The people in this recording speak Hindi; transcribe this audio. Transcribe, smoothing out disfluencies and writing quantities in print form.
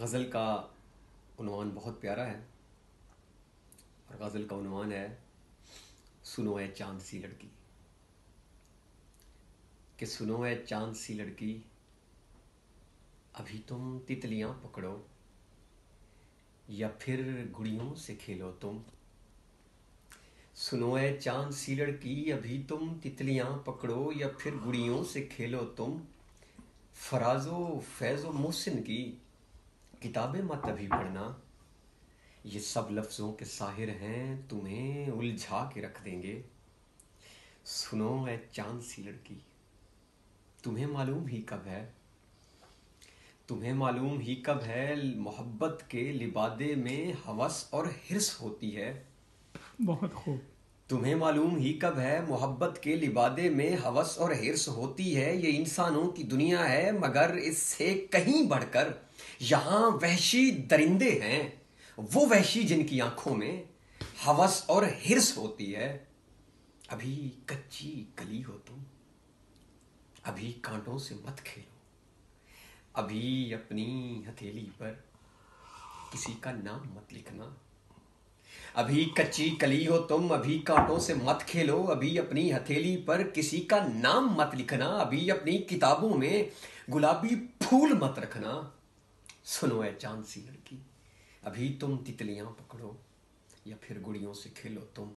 गज़ल का उन्वान बहुत प्यारा है और गज़ल का उन्वान है सुनो ए चांद सी लड़की। कि सुनो ए चांद सी लड़की, अभी तुम तितलियां पकड़ो या फिर गुड़ियों से खेलो तुम। सुनो ए चांद सी लड़की, अभी तुम तितलियां पकड़ो या फिर गुड़ियों से खेलो तुम। फराजो फैज़ो मोहसिन की किताबें मत अभी पढ़ना, ये सब लफ्ज़ों के साहिर हैं, तुम्हें उलझा के रख देंगे। सुनो ए चांद सी लड़की, तुम्हें मालूम ही कब है, तुम्हें मालूम ही कब है, मोहब्बत के लिबादे में हवस और हिर्स होती है। बहुत खूब। तुम्हें मालूम ही कब है, मोहब्बत के लिबादे में हवस और हिर्स होती है। ये इंसानों की दुनिया है मगर इससे कहीं बढ़कर यहाँ वहशी दरिंदे हैं, वो वहशी जिनकी आंखों में हवस और हिर्स होती है। अभी कच्ची कली हो तुम, अभी कांटों से मत खेलो, अभी अपनी हथेली पर किसी का नाम मत लिखना। अभी कच्ची कली हो तुम, अभी कांटों से मत खेलो, अभी अपनी हथेली पर किसी का नाम मत लिखना। अभी अपनी किताबों में गुलाबी फूल मत रखना। सुनो ए चांद सी लड़की, अभी तुम तितलियां पकड़ो या फिर गुड़ियों से खेलो तुम।